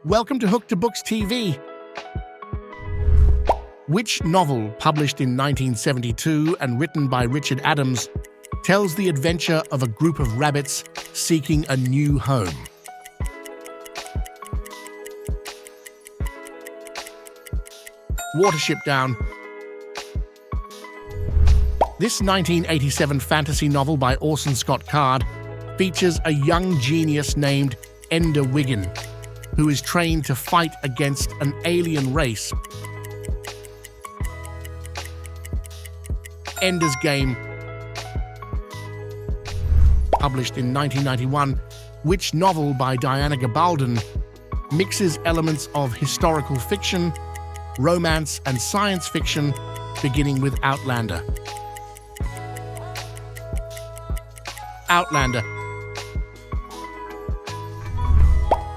Welcome to Hook to Books TV. Which novel, published in 1972 and written by Richard Adams, tells the adventure of a group of rabbits seeking a new home? Watership Down. This 1987 fantasy novel by Orson Scott Card features a young genius named Ender Wiggin, who is trained to fight against an alien race. Ender's Game. Published in 1991, which novel by Diana Gabaldon mixes elements of historical fiction, romance, and science fiction, beginning with Outlander. Outlander.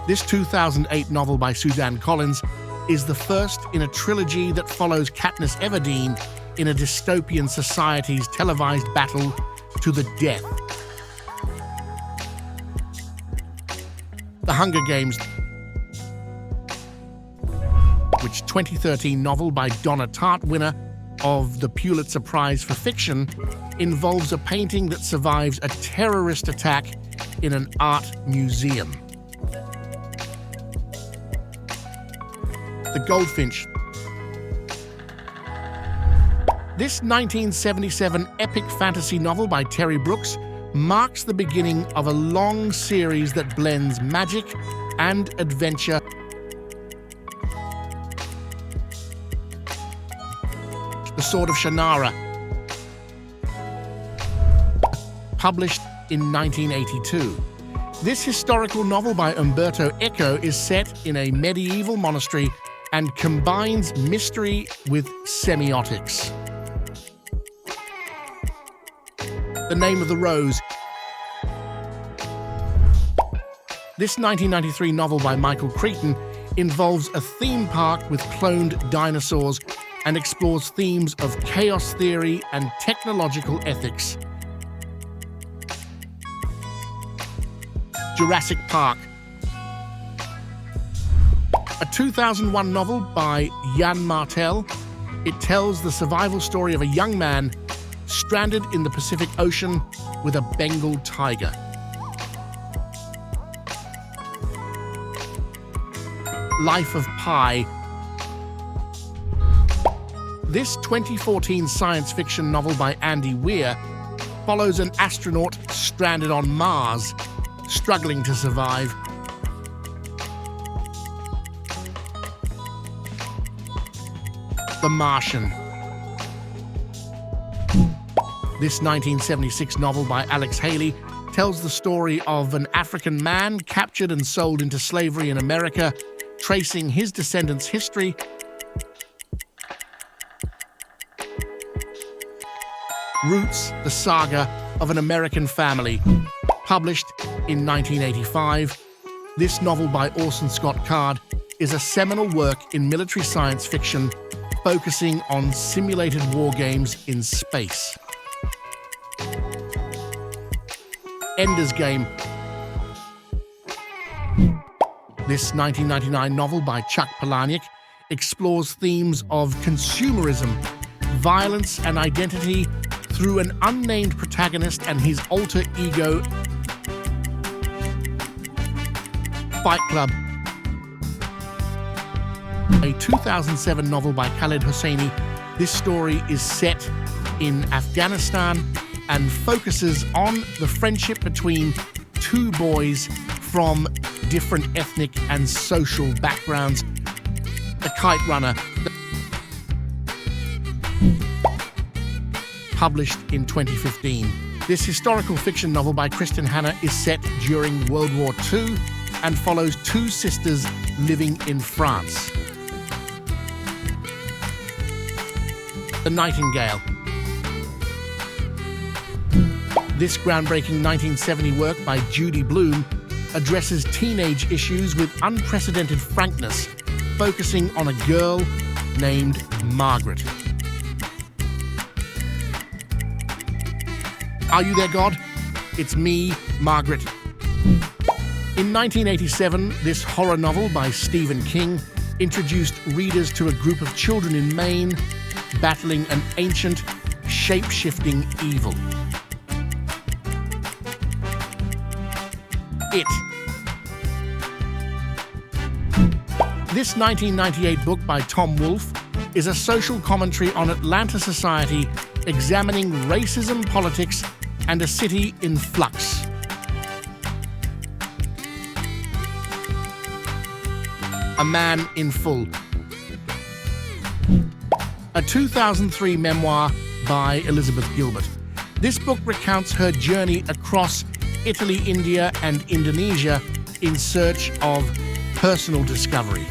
This 2008 novel by Suzanne Collins is the first in a trilogy that follows Katniss Everdeen in a dystopian society's televised battle to the death. The Hunger Games, which 2013 novel by Donna Tartt, winner of the Pulitzer Prize for Fiction, involves a painting that survives a terrorist attack in an art museum. The Goldfinch. This 1977 epic fantasy novel by Terry Brooks marks the beginning of a long series that blends magic and adventure. The Sword of Shannara. Published in 1982. This historical novel by Umberto Eco is set in a medieval monastery and combines mystery with semiotics. The Name of the Rose. This 1993 novel by Michael Crichton involves a theme park with cloned dinosaurs and explores themes of chaos theory and technological ethics. Jurassic Park. A 2001 novel by Jan Martel, it tells the survival story of a young man stranded in the Pacific Ocean with a Bengal tiger. Life of Pi. This 2014 science fiction novel by Andy Weir follows an astronaut stranded on Mars, struggling to survive. The Martian. This 1976 novel by Alex Haley tells the story of an African man captured and sold into slavery in America, tracing his descendants' history. Roots, the saga of an American family. Published in 1985, this novel by Orson Scott Card is a seminal work in military science fiction focusing on simulated war games in space. Ender's Game. This 1999 novel by Chuck Palahniuk explores themes of consumerism, violence, and identity through an unnamed protagonist and his alter ego. Fight Club. A 2007 novel by Khaled Hosseini, this story is set in Afghanistan and focuses on the friendship between two boys from different ethnic and social backgrounds. The Kite Runner. Published in 2015. This historical fiction novel by Kristen Hanna is set during World War II and follows two sisters living in France. The Nightingale. This groundbreaking 1970 work by Judy Blume addresses teenage issues with unprecedented frankness, focusing on a girl named Margaret. Are you there, God? It's me, Margaret. In 1987, this horror novel by Stephen King introduced readers to a group of children in Maine battling an ancient, shape-shifting evil. It. This 1998 book by Tom Wolfe is a social commentary on Atlanta society examining racism, politics, and a city in flux. A Man in Full. A 2003 memoir by Elizabeth Gilbert. This book recounts her journey across Italy, India, and Indonesia in search of personal discovery.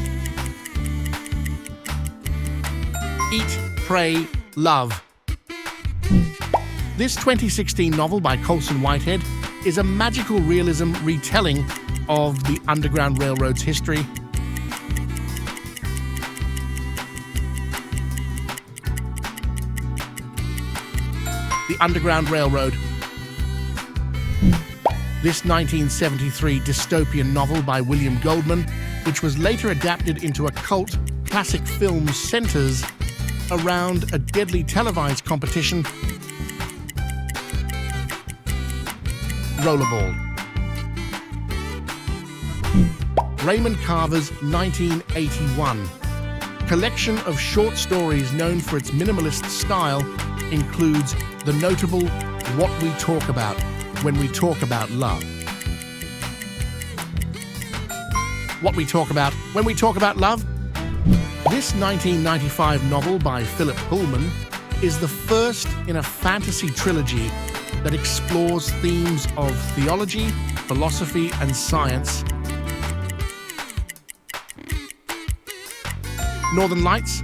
Eat, Pray, Love. This 2016 novel by Colson Whitehead is a magical realism retelling of the Underground Railroad's history. The Underground Railroad. This 1973 dystopian novel by William Goldman, which was later adapted into a cult classic film, centers around a deadly televised competition, Rollerball. Raymond Carver's 1981 collection of short stories known for its minimalist style includes the notable What We Talk About When We Talk About Love. What We Talk About When We Talk About Love? This 1995 novel by Philip Pullman is the first in a fantasy trilogy that explores themes of theology, philosophy, and science. Northern Lights.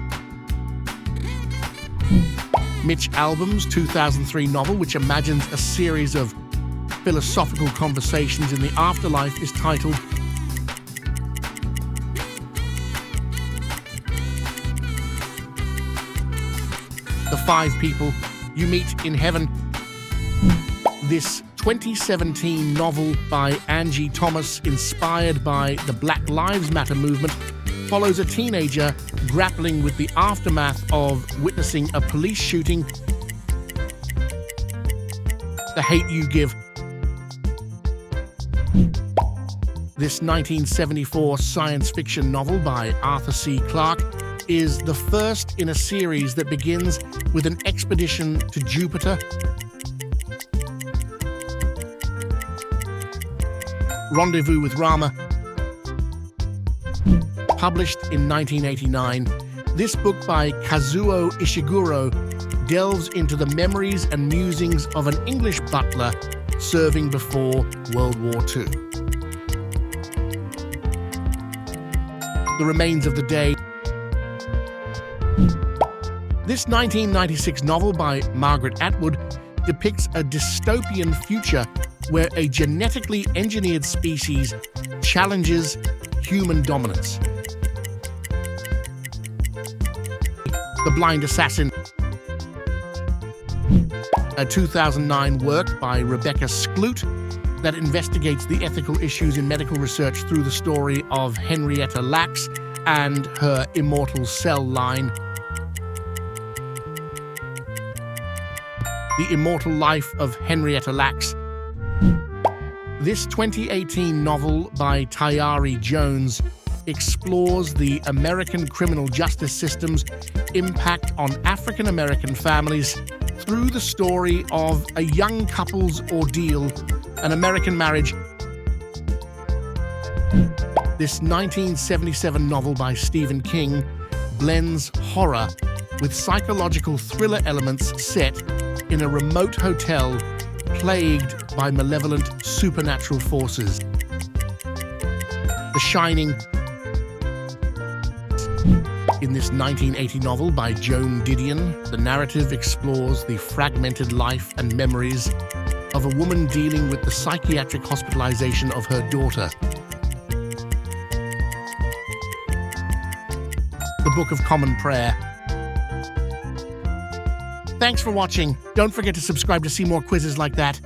Mitch Albom's 2003 novel, which imagines a series of philosophical conversations in the afterlife, is titled The Five People You Meet in Heaven. This 2017 novel by Angie Thomas, inspired by the Black Lives Matter movement, follows a teenager grappling with the aftermath of witnessing a police shooting. The Hate You Give. This 1974 science fiction novel by Arthur C. Clarke is the first in a series that begins with an expedition to Jupiter. Rendezvous with Rama. Published in 1989, this book by Kazuo Ishiguro delves into the memories and musings of an English butler serving before World War II. The Remains of the Day. This 1996 novel by Margaret Atwood depicts a dystopian future where a genetically engineered species challenges human dominance. The Blind Assassin. A 2009 work by Rebecca Skloot that investigates the ethical issues in medical research through the story of Henrietta Lacks and her immortal cell line. The Immortal Life of Henrietta Lacks. This 2018 novel by Tayari Jones explores the American criminal justice system's impact on African American families through the story of a young couple's ordeal, an American marriage. This 1977 novel by Stephen King blends horror with psychological thriller elements set in a remote hotel plagued by malevolent supernatural forces. The Shining. In this 1980 novel by Joan Didion, the narrative explores the fragmented life and memories of a woman dealing with the psychiatric hospitalization of her daughter. The Book of Common Prayer. Thanks for watching. Don't forget to subscribe to see more quizzes like that.